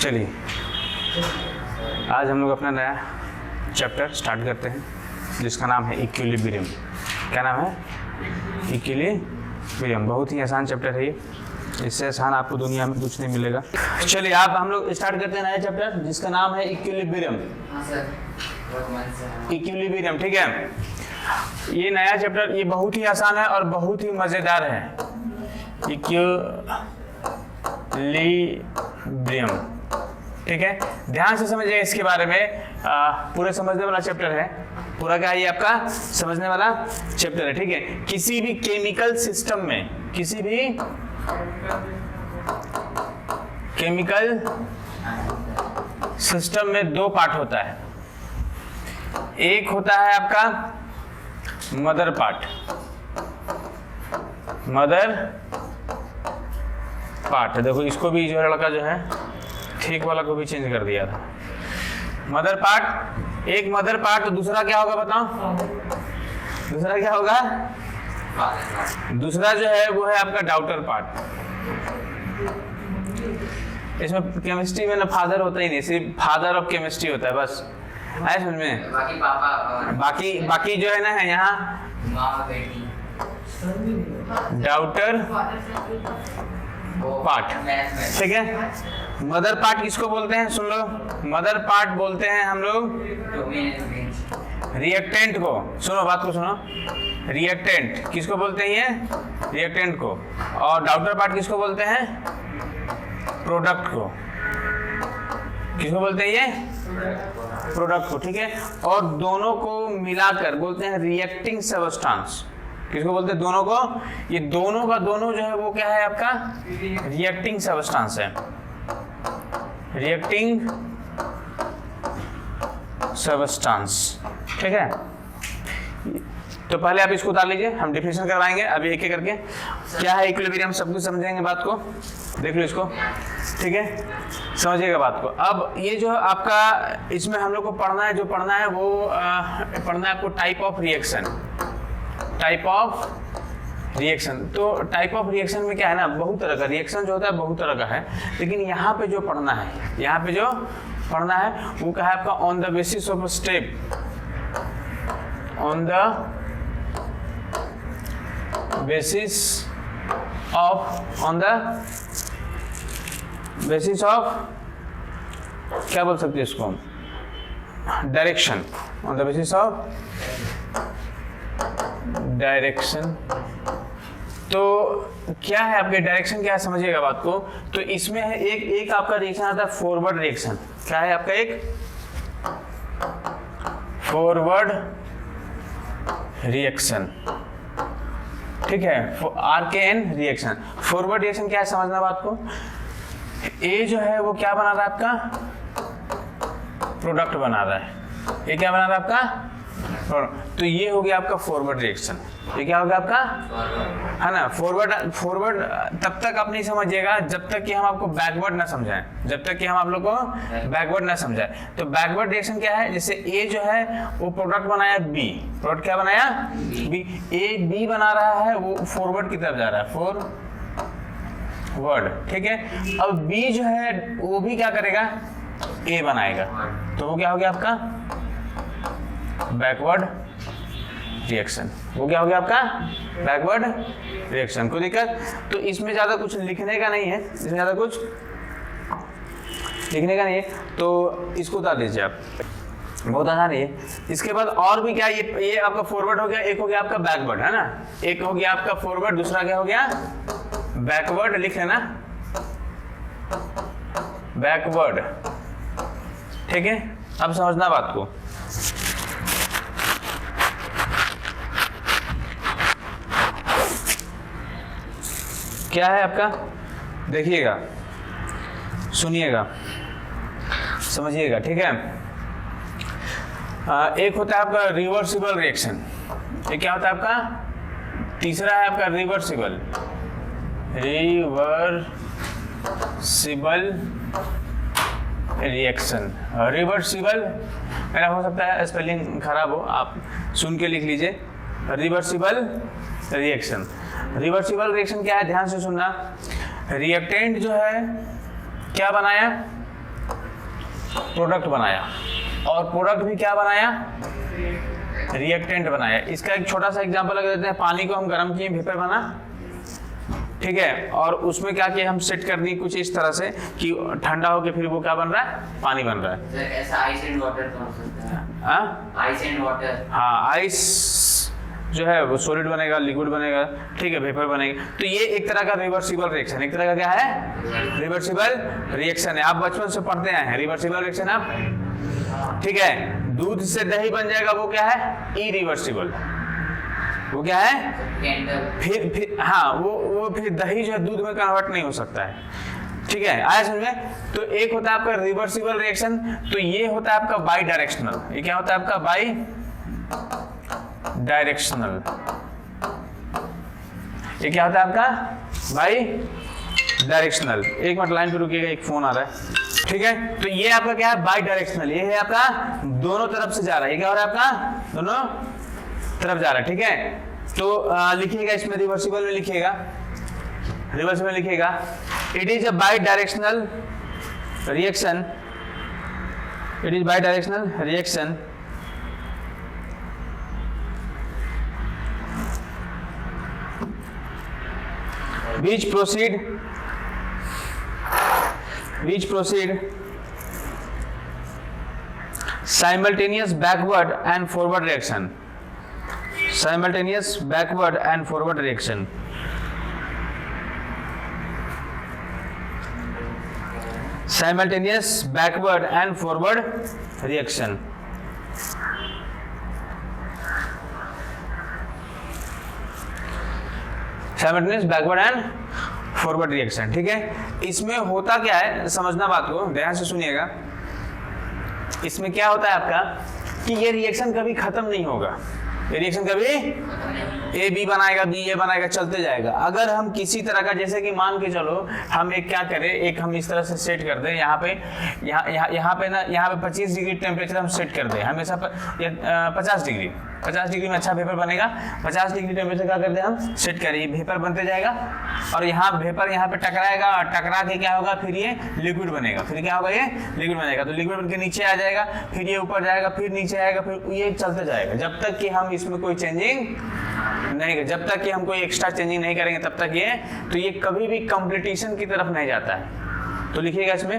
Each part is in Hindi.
चलिए आज हम लोग अपना नया चैप्टर स्टार्ट करते हैं जिसका नाम है इक्विलिब्रियम। क्या नाम है? इक्विलिब्रियम। बहुत ही आसान चैप्टर है ये, इससे आसान आपको दुनिया में कुछ नहीं मिलेगा। चलिए आप हम लोग स्टार्ट करते हैं नया चैप्टर जिसका नाम है इक्विलिब्रियम। इक्विलिब्रियम, ठीक है। ये नया चैप्टर ये बहुत ही आसान है और बहुत ही मज़ेदार है। इक्विलिब्रियम, ठीक है। ध्यान से समझिए इसके बारे में। पूरे समझने वाला चैप्टर है। पूरा क्या है ये आपका समझने वाला चैप्टर है, ठीक है। किसी भी केमिकल सिस्टम में, किसी भी केमिकल सिस्टम में दो पार्ट होता है। एक होता है आपका मदर पार्ट, मदर पार्ट। देखो इसको भी जो लड़का जो है ठीक वाला को भी चेंज कर दिया था। मदर पार्ट, एक मदर पार्ट, तो दूसरा क्या होगा बताओ? दूसरा क्या होगा? दूसरा जो है वो है आपका डाउटर पार्ट। इसमें केमिस्ट्री में ना फादर होता ही नहीं, सिर्फ फादर ऑफ केमिस्ट्री होता है बस। आए समझ में? बाकी पापा, बाकी जो है ना है यहाँ डाउटर पार्ट, ठीक है। मदर पार्ट किसको बोलते हैं? सुन लो, मदर पार्ट बोलते हैं हम लोग रिएक्टेंट को। सुनो बात को सुनो, रिएक्टेंट किसको बोलते हैं? ये रिएक्टेंट को। और डाउटर पार्ट किसको बोलते हैं? प्रोडक्ट को। किसको बोलते हैं? ये प्रोडक्ट को, ठीक है। और दोनों को मिलाकर बोलते हैं रिएक्टिंग सबस्टेंस। किसको बोलते हैं? दोनों को। ये दोनों का दोनों जो है वो क्या है आपका? रिएक्टिंग सबस्टेंस है, रिएक्टिंग सबस्टेंस, ठीक है। तो पहले आप इसको उतार लीजिए, हम डिफिनेशन करवाएंगे अभी एक एक करके। क्या है इक्विलिब्रियम, सब कुछ समझेंगे बात को। देख लो इसको, ठीक है, समझिएगा बात को। अब ये जो आपका इसमें हम लोग को पढ़ना है, जो पढ़ना है वो पढ़ना है आपको type of reaction. Type of reaction, तो टाइप ऑफ रिएक्शन में क्या है ना, बहुत तरह का रिएक्शन जो होता है बहुत तरह का है। लेकिन यहाँ पे जो पढ़ना है, यहाँ पे जो पढ़ना है वो क्या है आपका? On the basis of step, on the basis of, on the basis of, क्या बोल सकते हैं इसको? Direction, on the basis of direction. तो क्या है आपके डायरेक्शन, क्या है समझिएगा बात को। तो इसमें है एक आपका रिएक्शन आता है फॉरवर्ड रिएक्शन। क्या है आपका? एक फॉरवर्ड रिएक्शन, ठीक है। RKN reaction. फॉरवर्ड रिएक्शन क्या है समझना बात को। ए जो है वो क्या बना रहा है आपका? प्रोडक्ट बना रहा है। ये क्या बना रहा है आपका? तो ये हो गया आपका फॉरवर्ड रिएक्शन। ये क्या हो गया आपका? है ना। फॉरवर्ड तब तक आप नहीं समझिएगा जब तक कि हम आपको बैकवर्ड ना समझाएं, जब तक कि हम आप लोग को बैकवर्ड ना समझाएं। तो बैकवर्ड रिएक्शन क्या है? जैसे ए जो है वो प्रोडक्ट बनाया बी, प्रोडक्ट क्या बनाया? बी। ए बी बना रहा है, वो फॉरवर्ड की तरफ जा रहा है, फॉरवर्ड, ठीक है। अब बी जो है वो भी क्या करेगा? ए बनाएगा। तो वो क्या हो गया आपका? Backward reaction. वो क्या हो गया आपका? Backward reaction. कोई दिक्कत? तो इसमें ज़्यादा कुछ लिखने का नहीं है, इसमें ज़्यादा कुछ लिखने का नहीं है, तो इसको उतार दीजिए आप, बहुत आसान है ये। इसके बाद और भी क्या, ये आपका फॉरवर्ड हो गया, एक हो गया आपका बैकवर्ड, है ना। एक हो गया आपका फॉरवर्ड, दूसरा क्या हो गया? बैकवर्ड। लिख लेना, बैकवर्ड, ठीक है। अब समझना बात को। क्या है आपका? देखिएगा, सुनिएगा, समझिएगा, ठीक है। एक होता है आपका रिवर्सिबल रिएक्शन। ये क्या होता है आपका? तीसरा है आपका रिवर्सिबल, रिवर्सिबल रिएक्शन। रिवर्सिबल मेरा हो सकता है स्पेलिंग खराब हो, आप सुन के लिख लीजिए। Reversible reaction. रिवर्सिबल रिएक्शन क्या है? ध्यान से सुनना। रिएक्टेंट जो है क्या बनाया? प्रोडक्ट बनाया, और प्रोडक्ट भी क्या बनाया, रिएक्टेंट बनाया। इसका एक छोटा सा एग्जांपल लगा देते हैं। पानी को हम गर्म किए, वेपर बना, ठीक है, और उसमें क्या किया, हम सेट कर दी कुछ इस तरह से कि ठंडा होके फिर वो क्या बन रहा है, पानी बन रहा है। सर ऐसा आइस एंड वाटर तो हो सकता है। हाँ, आइस एंड वाटर। हाँ, आइस जो है वो सॉलिड बनेगा, लिक्विड बनेगा, ठीक है, वेपर बनेगा। तो ये एक तरह का रिवर्सिबल रिएक्शन, एक तरह का क्या है, रिवर्सिबल रिएक्शन है। आप बचपन से पढ़ते आए हैं रिवर्सिबल रिएक्शन आप, ठीक है। दूध से दही बन जाएगा, वो क्या है, इरिवर्सिबल। वो क्या है, फिर हाँ, वो फिर दही जो है दूध में कन्वर्ट नहीं हो सकता है, ठीक है, आया समझ में। तो एक होता है आपका रिवर्सिबल रिएक्शन, तो ये होता है आपका बाई डायरेक्शनल। ये क्या होता है आपका, बाई डायरेक्शनल। ये क्या होता है आपका, बाई डायरेक्शनल। एक मिनट लाइन पे रुकिएगा, एक फोन आ रहा है, ठीक है। तो ये आपका क्या है, बाई डायरेक्शनल। ये है आपका दोनों तरफ से जा रहा है। ये क्या हो रहा है आपका, दोनों तरफ जा रहा है, ठीक है। तो लिखिएगा इसमें, रिवर्सिबल में लिखिएगा, रिवर्सिबल में लिखिएगा, it is a by directional reaction, it is by directional reaction which proceed simultaneous backward and forward reaction, simultaneous backward and forward reaction, simultaneous backward and forward reaction। Simultaneous backward and forward reaction, ठीक है। इसमें होता क्या है, समझना बात को, ध्यान से सुनिएगा। इसमें क्या होता है आपका कि ये रिएक्शन कभी खत्म नहीं होगा। ये रिएक्शन कभी ए बी बनाएगा, बी ए बनाएगा, चलते जाएगा। अगर हम किसी तरह का, जैसे कि मान के चलो हम एक क्या करें, एक हम इस तरह से सेट कर दें, यहाँ पे 25 डिग्री टेम्परेचर हम सेट कर दें हमेशा 50 डिग्री में अच्छा वेपर बनेगा। 50 डिग्री टेम्परेचर क्या कर दे, हम सेट करें, ये वेपर बनते जाएगा, और यहाँ वेपर यहाँ पे टकराएगा, और टकरा के क्या होगा, फिर ये लिक्विड बनेगा, फिर क्या होगा, ये लिक्विड बनेगा। तो लिक्विड बन के नीचे आ जाएगा, फिर ये ऊपर जाएगा, फिर नीचे आएगा, फिर ये चलते जाएगा, जब तक कि हम इसमें कोई चेंजिंग नहीं, जब तक कि हम कोई एक्स्ट्रा चेंजिंग नहीं करेंगे तब तक ये, तो ये कभी भी कंप्लीटिशन की तरफ नहीं जाता है। तो लिखिएगा इसमें,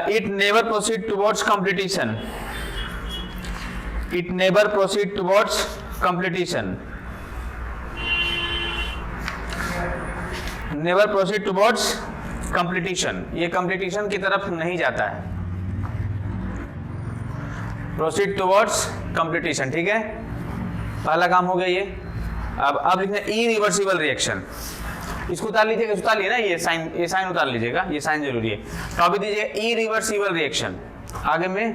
it never proceed towards completion, it never proceed towards completion, never proceed towards completion। ये completion की तरफ नहीं जाता है, proceed towards completion, ठीक है। पहला काम हो गया ये। अब लिखना irreversible reaction, इसको उतार लीजिएगा, उतार लिया ना, ये साइन उतार लीजिएगा, ये साइन जरूरी है। तो अभी दीजिएगा irreversible reaction, आगे में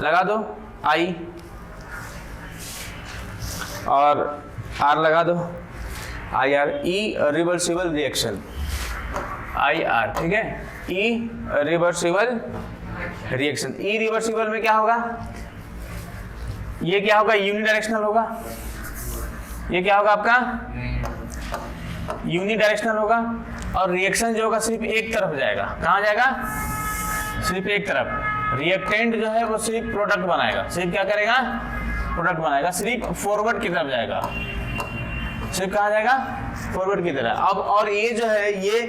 लगा दो आई और आर लगा दो, I R, E reversible reaction, I R, ठीक है, ई रिवर्सिबल रिएक्शन। ई रिवर्सिबल में क्या होगा, ये क्या होगा, यूनिडायरेक्शनल होगा। ये क्या होगा आपका, यूनिडायरेक्शनल होगा, और रिएक्शन जो होगा सिर्फ एक तरफ जाएगा। कहाँ जाएगा, सिर्फ एक तरफ। रिएक्टेंट जो है वो सिर्फ प्रोडक्ट बनाएगा, सिर्फ क्या करेगा, प्रोडक्ट बनाएगा, सिर्फ फॉरवर्ड की तरफ जाएगा, सिर्फ कहाँ जाएगा, फॉरवर्ड की तरफ। अब और ये जो है ये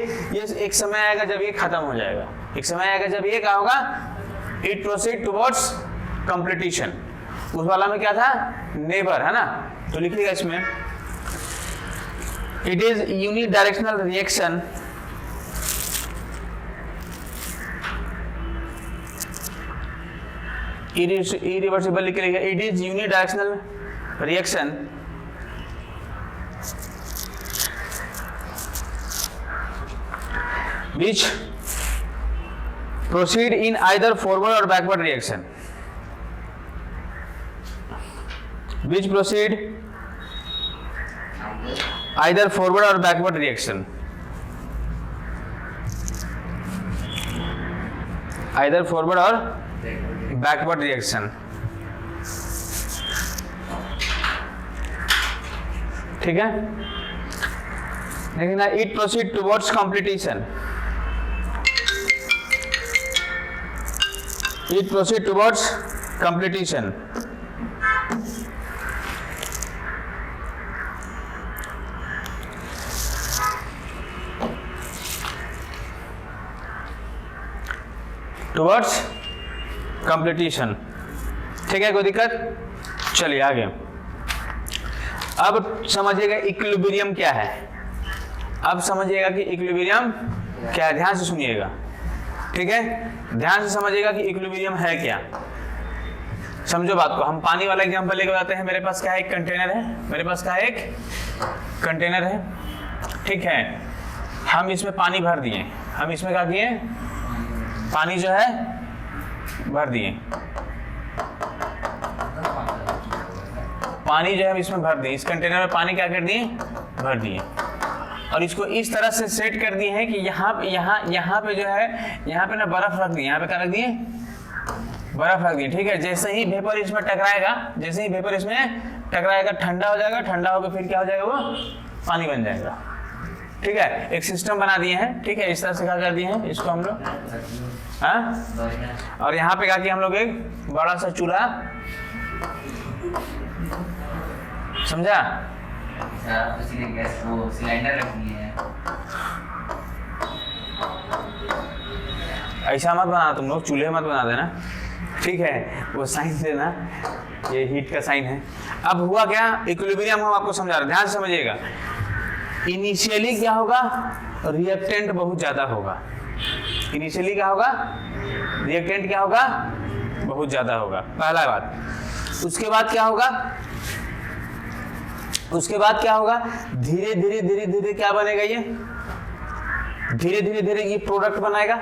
एक समय आएगा जब ये खत्म हो जाएगा, एक समय आएगा जब ये क्या होगा, इट प्रोसीड टुवर्ड्स कंप्लीटिशन। उस वाला में क्या था, नेवर, है ना। तो लिखिएगा इसमें, it is unidirectional reaction, irreversible लिख लिखिएगा, it is unidirectional reaction which proceed in either forward or backward reaction, which proceed either forward or backward reaction, either forward or backward reaction, ठीक है। लेकिन it proceed towards completion, It proceed towards completion. Towards completion. ठीक है, कोई दिक्कत? चलिए आगे। अब समझिएगा इक्विलिब्रियम क्या है। अब समझिएगा कि इक्विलिब्रियम क्या है, ध्यान से सुनिएगा, ठीक है, ध्यान से समझिएगा कि इक्विलिब्रियम है क्या। समझो बात को। हम पानी वाला एग्जांपल लेकर आते हैं। मेरे पास क्या है, एक कंटेनर है, मेरे पास क्या है, एक कंटेनर है, ठीक है। हम इसमें पानी भर दिए, हम इसमें क्या किए, पानी जो है भर दिए, पानी जो है हम इसमें भर दिए, इस कंटेनर में पानी क्या कर दिए, भर दिए, और इसको इस तरह से सेट कर दिए हैं कि यहाँ पे जो है, यहाँ पे ना बर्फ रख दिए, यहाँ पे क्या रख दिए, बर्फ रख दिए, ठीक है। जैसे ही वेपर इसमें टकराएगा, जैसे ही वेपर इसमें टकराएगा, ठंडा हो जाएगा, ठंडा होकर फिर क्या हो जाएगा, वो पानी बन जाएगा, ठीक है। एक सिस्टम बना दिए हैं, ठीक है, इस तरह से क्या कर दिए हैं इसको हम लोग, हाँ। और यहाँ पे क्या किया हम लोग, एक बड़ा सा चूल्हा, समझा, गैस वो सिलेंडर रखनी है। ऐसा मत बना तुम लोग, चूल्हे मत बना देना, ठीक है, वो साइन देना, ये हीट का साइन है। अब हुआ क्या, इक्विलिब्रियम हम आपको समझा रहे, ध्यान से समझिएगा। इनिशियली क्या होगा, रिएक्टेंट बहुत ज्यादा होगा। इनिशियली क्या होगा, रिएक्टेंट क्या होगा, बहुत ज्यादा होगा, पहला बात। उसके बाद क्या होगा, उसके बाद क्या होगा, धीरे धीरे धीरे धीरे क्या बनेगा, ये धीरे धीरे धीरे ये प्रोडक्ट बनाएगा।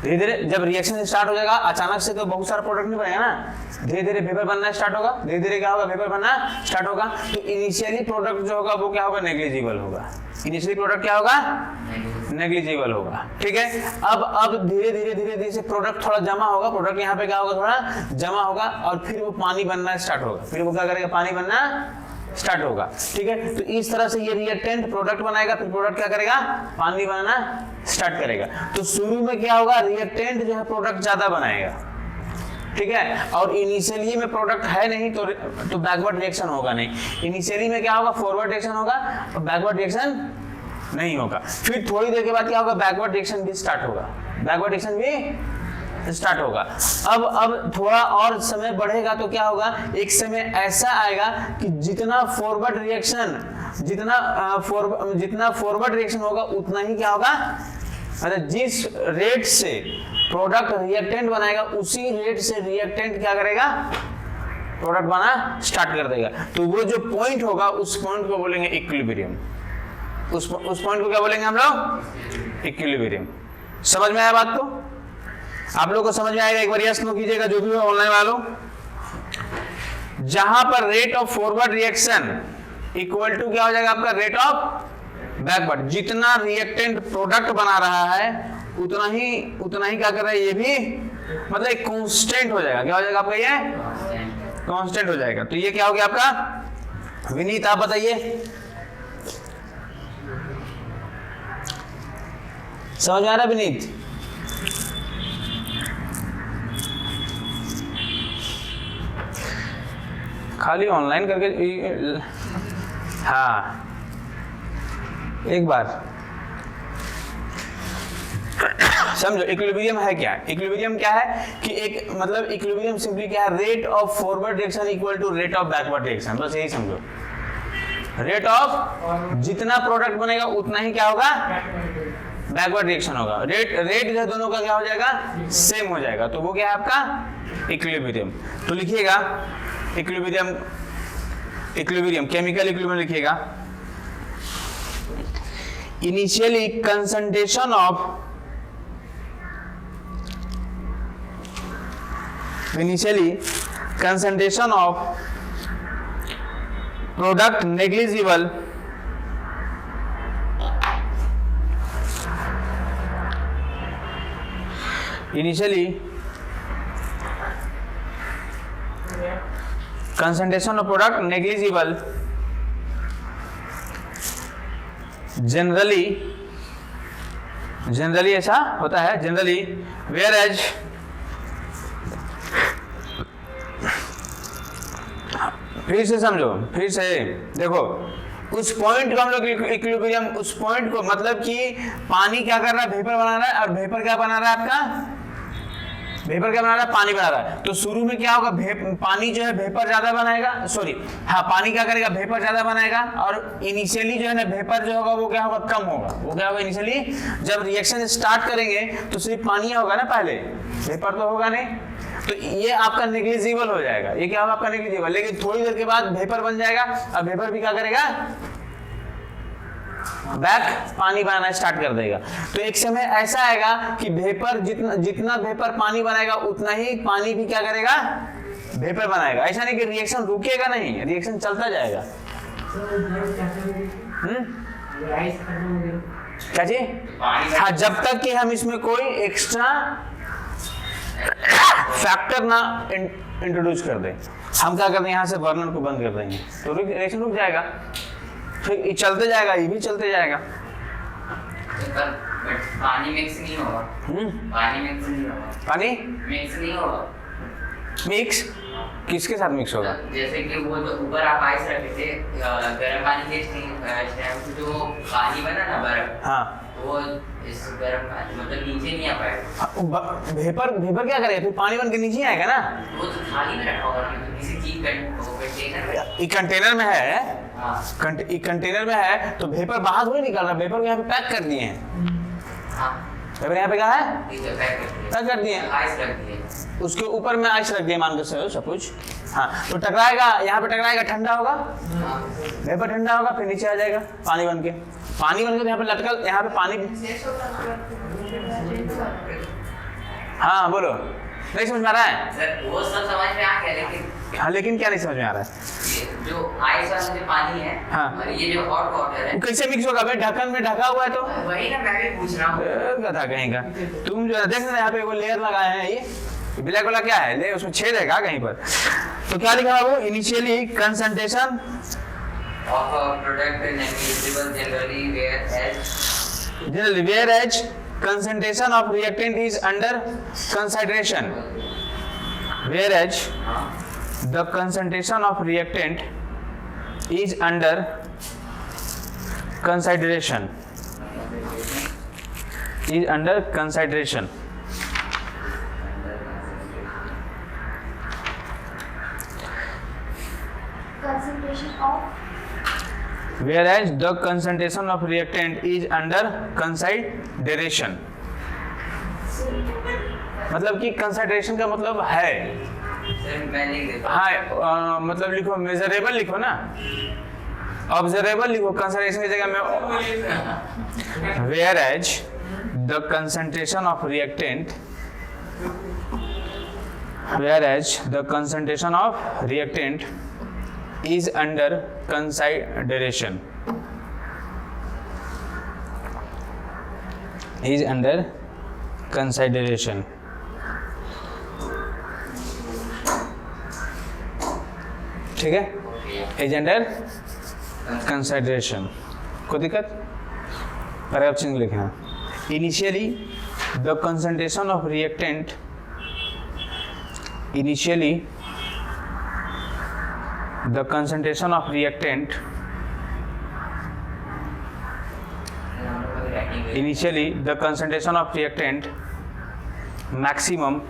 धीरे धीरे जब रिएक्शन स्टार्ट हो जाएगा, अचानक से तो बहुत सारा प्रोडक्ट नहीं बनेगा ना, धीरे धीरे वेपर बनना स्टार्ट होगा, धीरे धीरे क्या होगा, वेपर बनना स्टार्ट होगा। तो इनिशियली प्रोडक्ट जो होगा वो क्या होगा, नेग्लिजिबल होगा। इनिशियली प्रोडक्ट क्या होगा, नेग्लिजिबल होगा, ठीक है। अब धीरे धीरे धीरे धीरे से प्रोडक्ट थोड़ा जमा होगा, प्रोडक्ट यहाँ पे क्या होगा, थोड़ा जमा होगा, और फिर वो पानी बनना स्टार्ट होगा, फिर वो क्या करेगा, पानी बनना स्टार्ट होगा, ठीक है। तो इस तरह से ये रिएक्टेंट प्रोडक्ट बनाएगा, फिर प्रोडक्ट क्या करेगा, पानी बनाना स्टार्ट करेगा। तो शुरू में क्या होगा, रिएक्टेंट जो है प्रोडक्ट ज्यादा बनाएगा, ठीक है। और इनिशियली में प्रोडक्ट है नहीं तो बैकवर्ड रिएक्शन होगा नहीं। इनिशियली में क्या होगा, फॉरवर्ड रिएक्शन होगा, और बैकवर्ड रिएक्शन नहीं होगा। फिर थोड़ी देर के बाद क्या होगा, बैकवर्ड रिएक्शन भी स्टार्ट होगा, बैकवर्ड रिएक्शन भी स्टार्ट होगा। अब थोड़ा और समय बढ़ेगा तो क्या होगा, एक समय ऐसा आएगा कि जितना फॉरवर्ड रिएक्शन होगा उतना ही क्या होगा, मतलब जिस रेट से प्रोडक्ट रिएक्टेंट बनाएगा उसी रेट से रिएक्टेंट क्या करेगा, प्रोडक्ट बना स्टार्ट कर देगा। तो वो जो पॉइंट होगा उस पॉइंट को बोलेंगे इक्विलिब्रियम। उस पॉइंट को क्या बोलेंगे हम लोग, इक्विलिब्रियम। समझ में आया बात को, आप लोगों को समझ में आएगा, एक बार यस नो कीजिएगा जो भी हो ऑनलाइन वालों। जहां पर rate of forward reaction equal to क्या हो जाएगा आपका, रेट ऑफ बैकवर्ड। जितना रिएक्टेंट प्रोडक्ट बना रहा है उतना ही क्या कर रहा है, ये भी मतलब एक कांस्टेंट हो जाएगा। क्या हो जाएगा आपका, ये कांस्टेंट हो जाएगा। तो ये क्या हो गया आपका, विनीत आप बताइए, समझ में आ रहा है विनीत? खाली ऑनलाइन करके, हाँ एक बार समझो इक्विलिब्रियम है क्या। इक्विलिब्रियम क्या है कि एक मतलब इक्विलिब्रियम सिंपली क्या है, rate of forward reaction equal to rate of backward reaction, बस यही समझो। रेट ऑफ जितना प्रोडक्ट बनेगा उतना ही क्या होगा, बैकवर्ड रिएक्शन होगा। रेट जो दोनों का क्या हो जाएगा, सेम हो जाएगा। तो वो क्या है आपका इक्विलिब्रियम। तो लिखिएगा इक्विलिब्रियम केमिकल इक्विलिब्रियम लिखिएगा, initially concentration of product negligible concentration of product negligible, generally ऐसा होता है, जनरली whereas फिर से समझो, फिर से देखो, उस पॉइंट को हम लोग इक्विलिब्रियम, उस पॉइंट को मतलब कि पानी क्या कर रहा है, वेपर बना रहा है, और वेपर क्या बना रहा है आपका, वेपर क्या बना रहा है, पानी बना रहा है। तो शुरू में क्या होगा, पानी जो है वेपर ज्यादा बनाएगा, सॉरी हाँ, पानी क्या करेगा, वेपर ज्यादा बनाएगा, और इनिशियली जो है ना वेपर जो होगा वो क्या होगा, कम होगा। वो क्या होगा, इनिशियली जब रिएक्शन स्टार्ट करेंगे तो सिर्फ पानी होगा ना, पहले वेपर तो होगा नहीं, तो ये आपका नेग्लिजिबल हो जाएगा। ये क्या होगा, आपका नेग्लिजिबल। लेकिन थोड़ी देर के बाद वेपर बन जाएगा, और वेपर भी क्या करेगा, बैक पानी बनाना स्टार्ट कर देगा। तो एक समय ऐसा आएगा कि वेपर जितना वेपर पानी बनाएगा उतना ही पानी भी क्या करेगा, वेपर बनाएगा। ऐसा नहीं कि रिएक्शन रुकेगा, नहीं, रिएक्शन चलता जाएगा। क्या जी, हाँ, जब तक कि हम इसमें कोई एक्स्ट्रा फैक्टर ना इंट्रोड्यूस कर दें। हम क्या करते हैं, यहाँ से बर्नर को बंद कर देंगे तो रिएक्शन रुक जाएगा, फिर चलते जाएगा, ये भी चलते जाएगा। पानी मिक्स नहीं होगा। पानी मिक्स नहीं होगा। पानी मिक्स नहीं होगा। मिक्स किसके साथ मिक्स होगा? जैसे कि वो जो ऊपर आप आइस रखे थे गर्म पानी के स्टेम से जो पानी बना ना बर्फ, हाँ, वो इस गर्म मतलब नीचे नहीं आ पाएगा। वेपर क्या करेगा, फिर पानी बन के नीचे आएगा ना। वो तो थाली में रखा होगा, किसी चीज कंटेनर में है, कंटेनर में है, तो वेपर बाहर थोड़ी निकल रहा, वेपर को यहाँ पे पैक कर दिए हैं। वेपर यहाँ पे क्या है, पैक कर दिए, आइस रख दिए, उसके ऊपर में आइस रख दिए, मान के चलो सब कुछ। हाँ, तो टकराएगा, यहाँ पे टकराएगा, ठंडा होगा, वेपर ठंडा होगा, फिर नीचे आ जाएगा पानी बन के। पानी बन के यहाँ पे लटकल, यहाँ पे पानी। हाँ बोलो, नहीं समझ में आ रहा है सर? वो सब समझ में आ गया, लेकिन हाँ, लेकिन क्या नहीं समझ में आ रहा है? जो आइस वाला जो पानी है, हाँ, और ये जो हॉट वाटर है, कैसे मिक्स होगा भाई? ढक्कन में ढका हुआ है तो वही ना मैं भी पूछ रहा हूँ। था कहीं का, तुम जो देख रहे यहाँ पे वो लेयर लगाए हैं, ये ब्लैक वाला क्या है, ले उसमें छेद है क्या कहीं पर? तो क्या लिखा है वो, initially concentration of a product negligible generally whereas concentration of reactant is under consideration, whereas the concentration of reactant is under consideration, is under consideration. Concentration of, whereas the concentration of reactant is under consideration. मतलब कि कंसिडरेशन का मतलब है, हाँ, मतलब लिखो मेजरेबल लिखो ना, ऑब्जर्वेबल लिखो, कंसिडरेशन की जगह में। whereas the concentration of reactant, whereas the concentration of reactant is under consideration, is under consideration. ठीक है, is under consideration. कोई दिक्कत? पैराग्राफ चिन्ह लिखना। Initially the concentration of reactant, initially the concentration of reactant, initially the concentration of reactant maximum,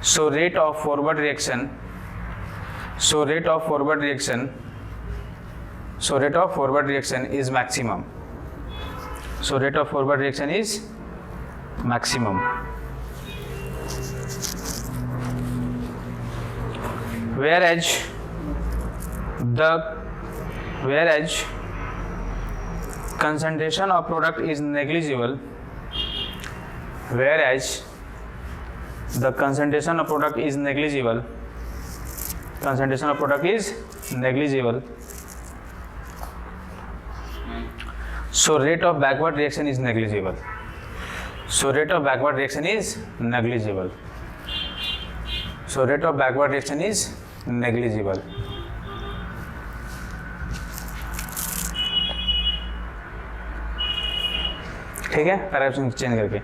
so rate of forward reaction, so rate of forward reaction, so rate of forward reaction is maximum, so rate of forward reaction is maximum. Whereas concentration of product is negligible, whereas the concentration of product is negligible, concentration of product is negligible, so rate of backward reaction is negligible, so rate of backward reaction is negligible, so rate of backward reaction is negligible. ठीक है, पैराग्राफ चेंज करके।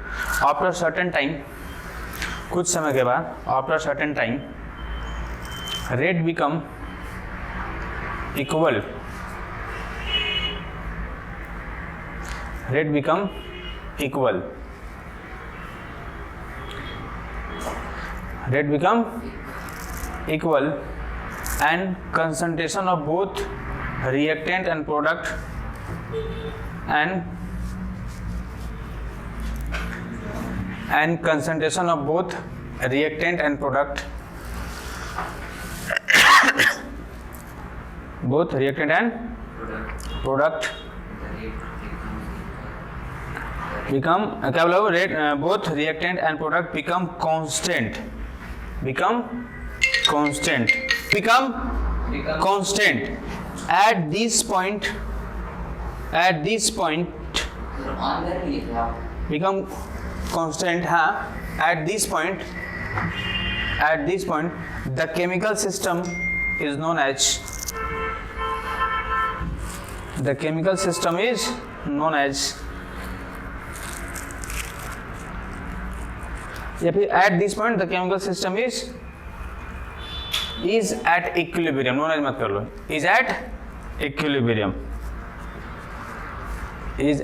आफ्टर सर्टेन टाइम, कुछ समय के बाद, after certain time rate become equal, rate become equal, rate become equal and concentration of both reactant and product and concentration of both reactant and product both reactant and product become क्या बोला rate both reactant and product become constant at this point become constant हाँ at this point the chemical system is known as या फिर at this point the chemical system is at equilibrium, known as मत कर लो, is at equilibrium. This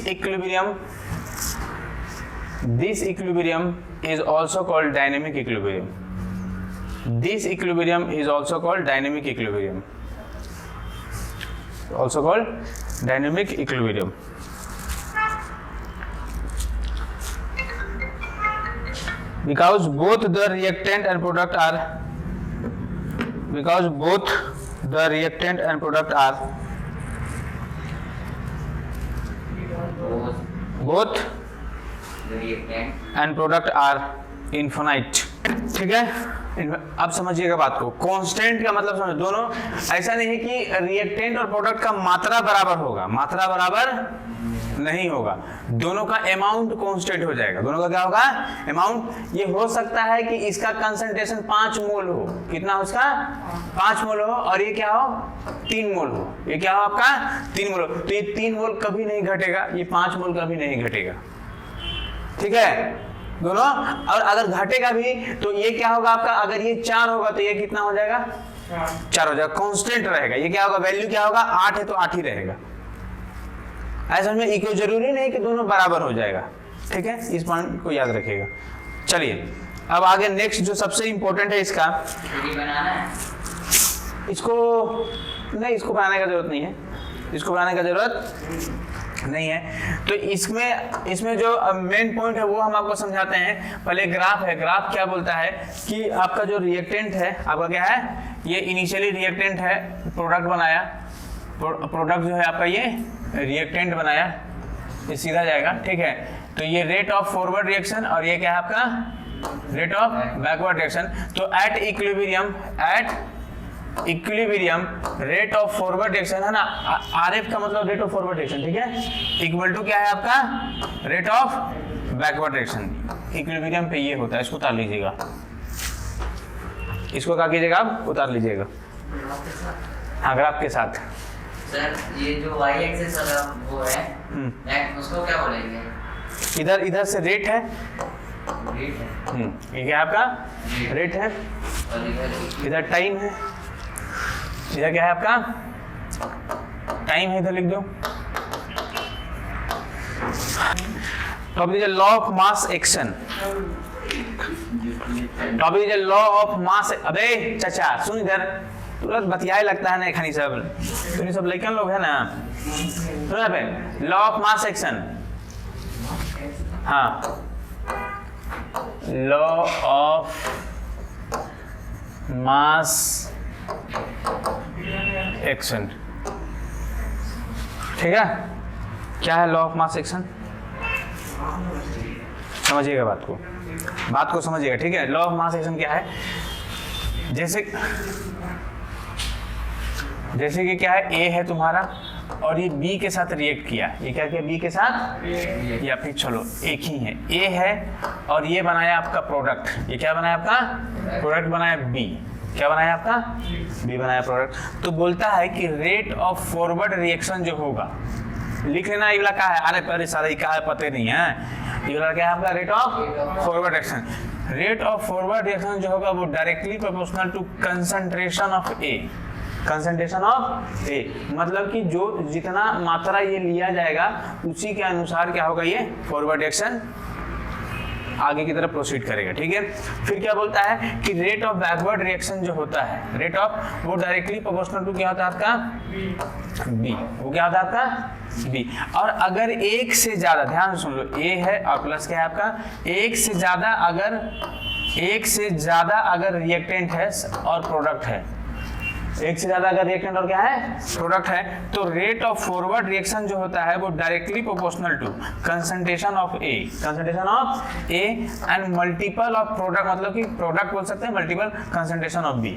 equilibrium is also called dynamic equilibrium. Because both the reactant and product are infinite. ठीक है, अब समझिएगा बात को. कांस्टेंट का मतलब समझो, दोनों ऐसा नहीं है कि रिएक्टेंट और प्रोडक्ट का मात्रा बराबर होगा, मात्रा बराबर नहीं होगा, दोनों का अमाउंट कांस्टेंट हो जाएगा. दोनों का क्या होगा? अमाउंट. ये हो सकता है कि इसका कंसंट्रेशन 5 मोल हो. कितना हो इसका? 5 मोल हो, और ये क्या हो? 3 मोल हो. ये क्या हो आपका? 3 मोल हो. तो ये 3 मोल कभी नहीं घटेगा, ये 5 मोल कभी नहीं घटेगा. ठीक है दोनों. और अगर घटेगा भी तो ये क्या होगा आपका? अगर ये 4 होगा तो ये कितना हो जाएगा? 4 हो जाएगा. कांस्टेंट रहेगा. ये क्या होगा? वैल्यू क्या होगा? 8 है तो 8 ही रहेगा. ऐसा में इक्वल जरूरी नहीं कि दोनों बराबर हो जाएगा. ठीक है, इस पॉइंट को याद रखिएगा. चलिए अब आगे नेक्स्ट जो सबसे इंपॉर्टेंट है इसका, इसको बनाने का जरूरत नहीं है, नहीं है. तो इसमें जो मेन पॉइंट है वो हम आपको समझाते हैं. पहले ग्राफ है. ग्राफ क्या बोलता है कि आपका जो रिएक्टेंट है आपका क्या है? ये इनिशियली रिएक्टेंट है, प्रोडक्ट बनाया, प्रोडक्ट जो है आपका ये रिएक्टेंट बनाया, ये सीधा जाएगा. ठीक है, तो ये रेट ऑफ फॉरवर्ड रिएक्शन और ये क्या है आपका? Rate of backward reaction. तो at equilibrium rate of forward reaction है ना, आरएफ का मतलब रेट ऑफ फॉरवर्ड रिएक्शन. ठीक है, इक्वल टू क्या है आपका? Rate of backward reaction. Equilibrium पे ये होता है. इसको उतार लीजिएगा, इसको क्या कीजिएगा? आप उतार लीजिएगा. हाँ, ग्राफ के साथ. सर ये जो y एक्सिस वाला वो है, उसको क्या बोलेंगे? इधर से रेट है. ये क्या है आपका? रेट है. इधर टाइम है. इधर क्या है आपका? टाइम है. इधर लिख दो. Topic is law of mass action. Topic is law of mass. अबे चाचा सुन, इधर तुरंत बतियाए लगता है ना खानी सब. तुम सब लेकिन लोग है ना. सुना पे लॉ ऑफ मास एक्शन. हाँ, लॉ ऑफ मास एक्शन. ठीक है, क्या है लॉ ऑफ मास एक्शन? समझिएगा बात को समझिएगा. ठीक है, लॉ ऑफ मास एक्शन क्या है? जैसे कि क्या है? ए है तुम्हारा और ये बी के साथ रिएक्ट किया. ये क्या किया? बी के साथ, या फिर चलो एक ही है. ए है और ये बनाया आपका प्रोडक्ट. ये क्या बनाया आपका? प्रोडक्ट बनाया बी. क्या बनाया आपका? बी बनाया प्रोडक्ट. तो बोलता है कि रेट ऑफ फॉरवर्ड रिएक्शन जो होगा, लिख लेना ये वाला क्या है? अरे सारा क्या है पता नहीं है. ये वाला क्या है आपका rate of forward reaction. Rate of forward reaction जो होगा वो directly proportional to concentration of A, concentration of A, मतलब कि जो जितना मात्रा ये लिया जाएगा उसी के अनुसार क्या होगा, ये फॉरवर्ड रिएक्शन आगे की तरफ प्रोसीड करेगा। ठीक है, फिर क्या बोलता है कि रेट ऑफ बैकवर्ड रिएक्शन जो होता है, रेट ऑफ वो डायरेक्टली प्रोपोर्शनल टू क्या होता है आपका बी, वो क्या होता है आपका बी। और अगर एक से ज्यादा, ध्यान सुन लो, ए है और प्लस क्या है आपका, एक से ज्यादा अगर रिएक्टेंट है और प्रोडक्ट है, एक से ज्यादा अगर रिएक्टेंट और क्या है प्रोडक्ट है, तो रेट ऑफ फॉरवर्ड रिएक्शन जो होता है वो directly proportional to concentration of A, concentration of A and multiple of product, मतलब कि प्रोडक्ट बोल सकते हैं, multiple concentration of B,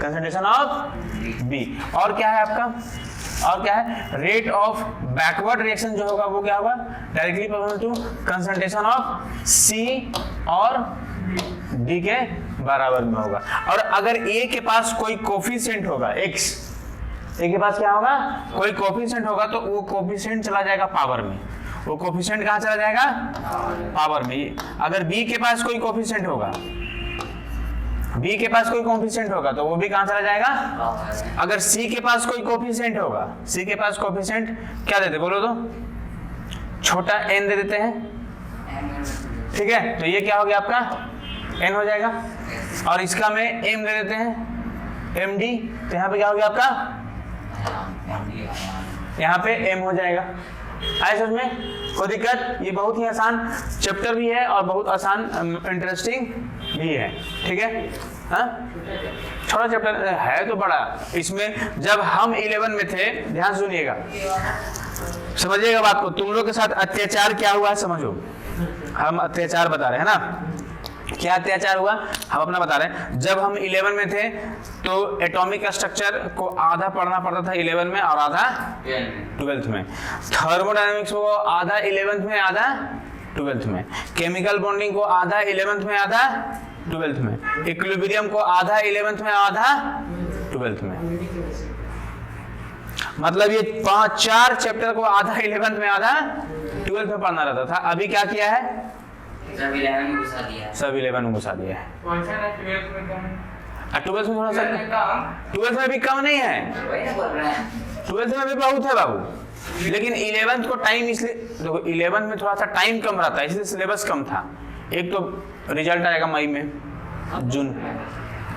concentration of B. और क्या है आपका, और क्या है, रेट ऑफ बैकवर्ड रिएक्शन जो होगा वो क्या होगा, directly proportional to concentration of C और डी के बराबर में होगा। और अगर ए के पास कोई कोफिशिएंट होगा x, ए के पास क्या होगा, कोई कोफिशिएंट होगा, तो वो कोफिशिएंट चला जाएगा पावर में, वो कोफिशिएंट कहाँ चला जाएगा, पावर में। अगर बी के पास कोई कोफिशिएंट होगा, बी के पास कोई कोफिशिएंट होगा तो वो भी कहाँ चला जाएगा। अगर सी के पास कोई कोफिशिएंट होगा, सी के पास कोफिशिएंट क्या देते बोलो तो, छोटा n दे देते हैं, ठीक है, तो ये क्या हो गया आपका n हो जाएगा। और इसका में m दे देते हैं md, तो यहाँ पे क्या हो गया आपका, यहाँ पे m हो जाएगा। आए समझ में, कोई दिक्कत, ये बहुत ही आसान चैप्टर भी है और बहुत आसान इंटरेस्टिंग भी है। ठीक है, हाँ छोटा चैप्टर है तो बड़ा। इसमें जब हम 11 में थे, ध्यान सुनिएगा, समझिएगा बात को, तुम लोग के साथ अत्याचार क्या हुआ है समझो। हम अत्याचार बता रहे हैं ना, क्या अत्याचार हुआ हम अपना बता रहे हैं। जब हम 11 में थे तो एटॉमिक स्ट्रक्चर को आधा पढ़ना पड़ता था 11 में और आधा 12th में। थर्मोडायनेमिक्स को आधा 11th में आधा 12th में। केमिकल बॉन्डिंग को आधा 11th में आधा 12th में। इक्विलिब्रियम को आधा 11th में आधा 12th में। मतलब ये 4 चैप्टर को आधा 11th में आधा 12th में पढ़ना रहता था। अभी क्या किया है, सब 11 में घुसा दिया, सब 11 में घुसा दिया है। 12th में थोड़ा सा, 12th में भी कम नहीं है, वही ना बोल रहे हैं, 12th में भी बहुत है बाबू, लेकिन 11th को टाइम इसलिए देखो, 11th में थोड़ा सा टाइम कम रहता है इसलिए सिलेबस कम था। एक तो रिजल्ट आएगा मई में, जून,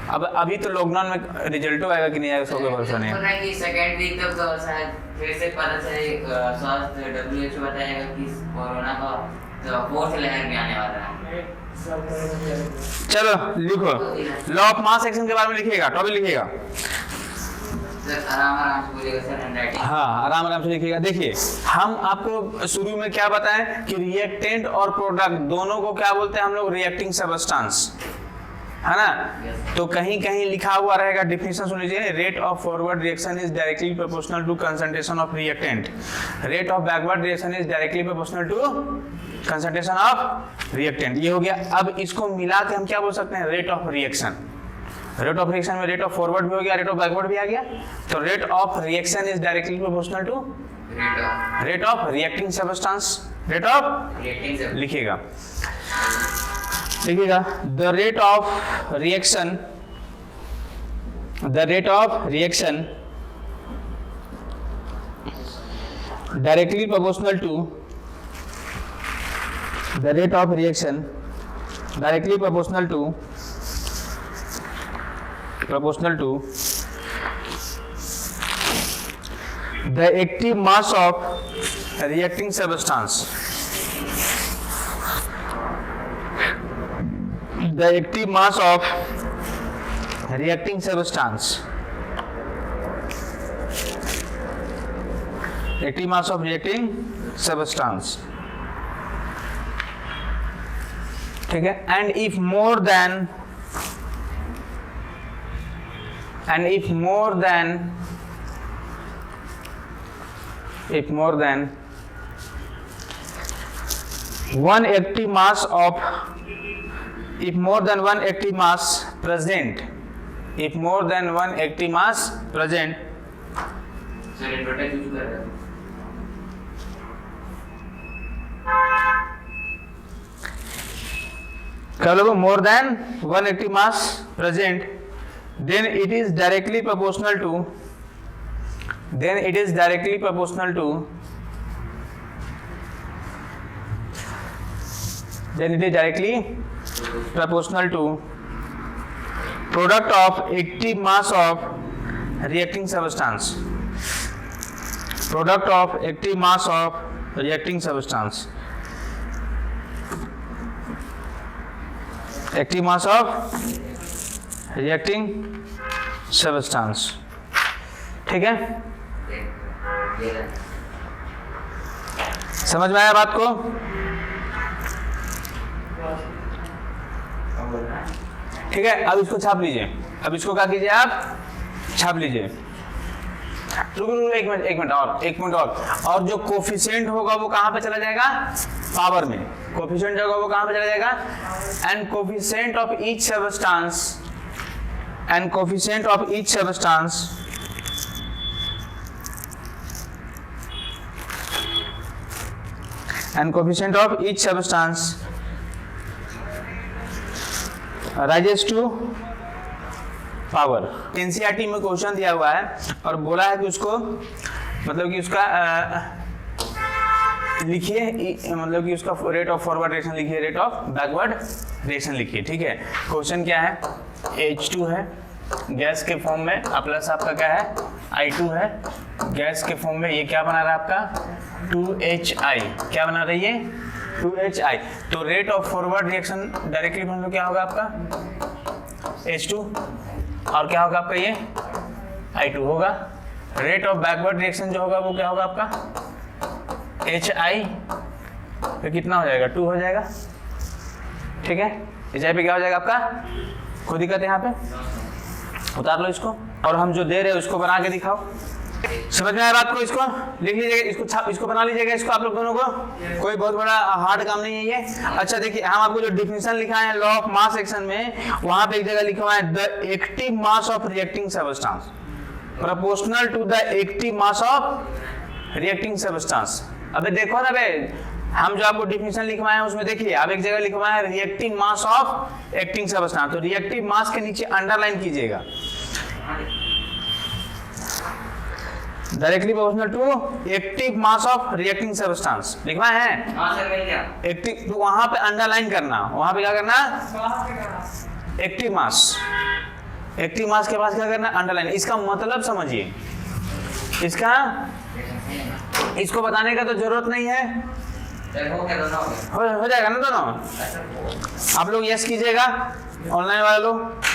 अब अभी तो लॉकडाउन में रिजल्ट आएगा कि नहीं आएगा सो कोई भरोसा नहीं है। कि सेकंड वीक तक तो शायद फिर से पता चले, स्वास्थ्य WHO बताएगा कि कोरोना का तो फोर्थ लहर में आने वाला है। चलो लिखो, लॉ ऑफ मास एक्शन के बारे में लिखिएगा, टॉपिक लिखिएगा, आराम से बोलिएगा सर, हैंडराइटिंग। हाँ आराम से लिखिएगा। देखिए हम आपको शुरू में क्या बताएं कि रिएक्टेंट और प्रोडक्ट दोनों को क्या बोलते हैं हम लोग, रिएक्टिंग सबस्टेंस, है ना। तो कहीं कहीं लिखा हुआ रहेगा, डिफिनेशन सुन लीजिए, rate of forward reaction is directly proportional to concentration of reactant, rate of backward reaction is directly proportional to concentration of reactant. ये हो गया। अब इसको मिला के हम क्या बोल सकते हैं, rate of reaction. Rate of reaction में रेट ऑफ फॉरवर्ड भी हो गया, रेट ऑफ बैकवर्ड भी आ गया। तो rate of reaction is directly proportional to rate of reacting substance, rate of लिखिएगा, लिखिएगा the rate of reaction, the rate of reaction directly proportional to, the rate of reaction directly proportional to the active mass of reacting substance, the active mass of reacting substance, active mass of reacting substance, ठीक है। And if more than one active mass of, if more than one active mass present, if more than one active mass present, sir inverter use कर रहे हैं, क्या लोगों more than 180 mass present, then it is directly proportional to, then it is directly proportional to, then it is directly proportional to product of active mass of reacting substance, product of active mass of reacting substance, active mass of reacting substance। ठीक है, समझ में आया बात को? ठीक है, अब इसको छाप लीजिए। अब इसको क्या कीजिए, आप छाप लीजिए। रुको एक मिनट और जो कोफिशिएंट होगा वो कहां पे चला जाएगा? पावर में। कोफिशिएंट होगा वो कहां पे चला जाएगा? And coefficient of each substance, and coefficient of each substance and coefficient of each substance rises to power। NCERT में क्वेश्चन दिया हुआ है और बोला है कि उसको मतलब कि उसका लिखिए, मतलब कि उसका रेट ऑफ फॉरवर्ड रिएक्शन लिखिए, रेट ऑफ बैकवर्ड रिएक्शन लिखिए। ठीक है, क्वेश्चन क्या है? H2 है गैस के फॉर्म में, प्लस आपका क्या है? I2 है गैस के फॉर्म में। ये क्या बना रहा है आपका? 2HI। क्या बना रही है? 2HI। तो rate of forward reaction directly मतलब क्या होगा आपका? H2 और क्या होगा आपका? ये I2 होगा। रेट ऑफ बैकवर्ड रिएक्शन जो होगा वो क्या होगा आपका? HI। तो कितना हो जाएगा? 2 हो जाएगा। ठीक है, HI पे क्या हो जाएगा आपका? कोई दिक्कत है यहाँ पे? उतार लो इसको और हम जो दे रहे हैं उसको बना के दिखाओ। समझ में आया बात को? इसको लिख लीजिएगा, इसको छाप, इसको बना लीजिएगा इसको आप लोग दोनों को। कोई बहुत बड़ा हार्ड काम नहीं है ये। अच्छा देखिए, हम आपको जो डिफिनेशन लिखा है लॉ ऑफ मास सेक्शन में, वहां पे एक जगह लिखा हुआ है the active mass of reacting substance proportional to the active mass of reacting substance. अबे देखो ना बे, हम जो आपको डिफिनेशन लिखवाए हैं उसमें देखिए, अब एक जगह लिखवाए है reactive mass of acting substance, तो रिएक्टिव मास के नीचे अंडरलाइन कीजिएगा, directly proportional to active mass of reacting substance लिखवा है। एक्टिव, तो वहां पे अंडरलाइन करना, वहां पे क्या करना? Active mass. एक्टिव मास के पास क्या करना? अंडरलाइन। इसका मतलब समझिए, इसका इसको बताने का तो जरूरत नहीं है, हो जाएगा ना दोनों। आप लोग यस कीजिएगा, ऑनलाइन वाले लोग।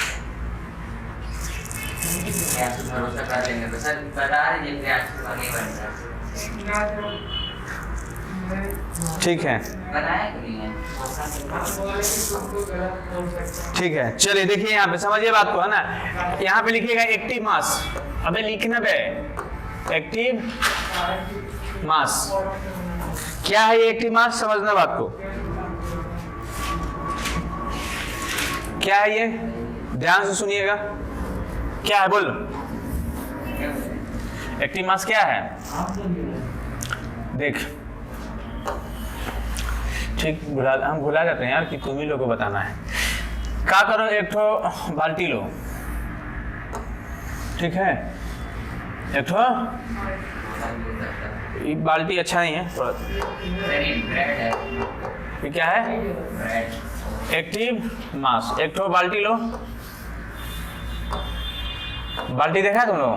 ठीक है, ठीक है, चलिए देखिए यहाँ पे समझिए बात को, है ना। यहाँ पे लिखिएगा एक्टिव मास। अबे लिखना पे एक्टिव मास क्या है? ये एक्टिव मास समझना बात को, क्या है ये? ध्यान से सुनिएगा, क्या है बोलो? एक्टिव मास क्या है? देख, ठीक हम भुला जाते हैं यार कि तुम ही लोगों को बताना है। क्या करो, एक ठो बाल्टी लो, ठीक है, एक ठो बाल्टी अच्छा नहीं है थोड़ा, ये क्या है? Active mass. एक ठो बाल्टी लो, बाल्टी देखा है तुम लोग?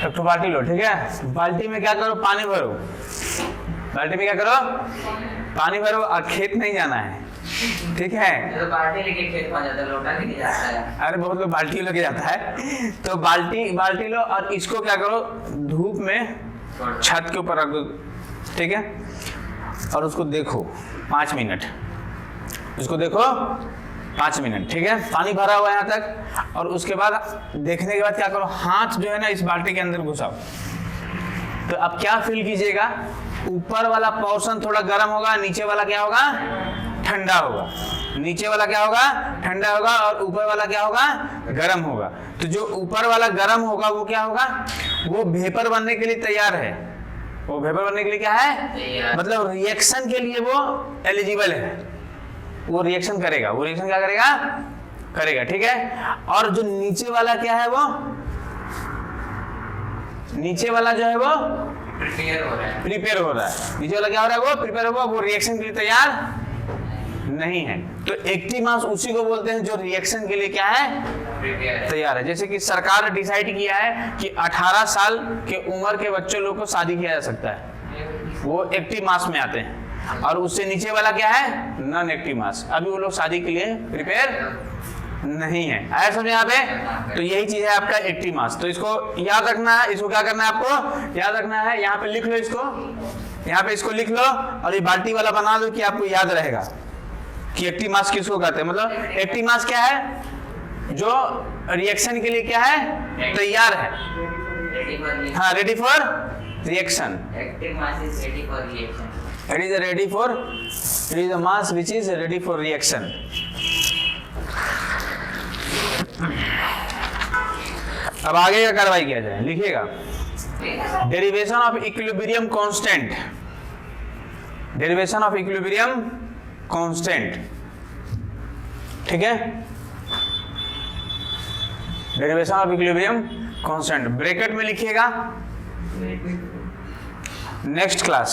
एक ठो बाल्टी लो, ठीक है। बाल्टी में क्या करो? पानी भरो। बाल्टी में क्या करो? पानी भरो और खेत नहीं जाना है, ठीक है। तो बाल्टी लेके खेत में जाता है, लोटा लेके जाता है। अरे बहुत लोग बाल्टी लेके जाता है। तो बाल्टी लो और इसको क्या करो? धूप में छत के ऊपर रख दो, ठीक है। और उसको देखो 5 मिनट, उसको देखो 5 मिनट, ठीक है। पानी भरा हुआ है यहाँ तक। और उसके बाद देखने के बाद क्या करो? हाथ जो है ना इस बाल्टी के अंदर घुसाओ। तो अब क्या फील कीजिएगा? ऊपर वाला पोर्शन थोड़ा गर्म होगा, नीचे वाला क्या होगा? ठंडा होगा। नीचे वाला क्या होगा? ठंडा होगा और ऊपर वाला क्या होगा? गर्म होगा। तो जो ऊपर वाला गर्म होगा वो क्या होगा? वो वेपर बनने के लिए तैयार है, वो वेपर बनने के लिए क्या है, तैयार। मतलब रिएक्शन के लिए वो एलिजिबल है, वो रिएक्शन करेगा, वो रिएक्शन क्या करेगा, करेगा, ठीक है। और जो नीचे वाला क्या है, वो नीचे वाला जो है वो प्रिपेयर हो रहा है, प्रिपेयर हो रहा है, नीचे वाला क्या हो रहा है, वो प्रिपेयर हुआ, वो रिएक्शन के लिए तैयार नहीं है। तो एक्टिव मास उसी को बोलते हैं जो रिएक्शन के लिए क्या है, प्रिपेयर है। तैयार है। जैसे कि सरकार ने डिसाइड किया है कि 18 साल के उम्र के बच्चों लोग को शादी किया जा सकता है, वो एक्टिव मास में आते हैं। और उससे नीचे वाला क्या है, नॉन एक्टिव मास, अभी वो लोग शादी के लिए प्रिपेयर नहीं है। आया समझ यहाँ पे? तो यही चीज है आपका एक्टिव मास। तो इसको याद रखना है, इसको क्या करना है, आपको याद रखना है। यहाँ पे लिख लो इसको, यहाँ पे इसको लिख लो और ये बाल्टी वाला बना लो कि आपको याद रहेगा कि एक्टिव मास किसको कहते हैं। मतलब एक्टिव मास क्या है, जो रिएक्शन के लिए क्या है, तैयार है, Ready for reaction. हाँ, ready for reaction. Active mass is ready for reaction. It is ready for, it is a mass which is ready for reaction. अब आगे का कार्रवाई किया जाए, लिखिएगा। Derivation of equilibrium constant, derivation of equilibrium constant, ठीक है। Derivation of equilibrium constant bracket में लिखिएगा, नेक्स्ट क्लास।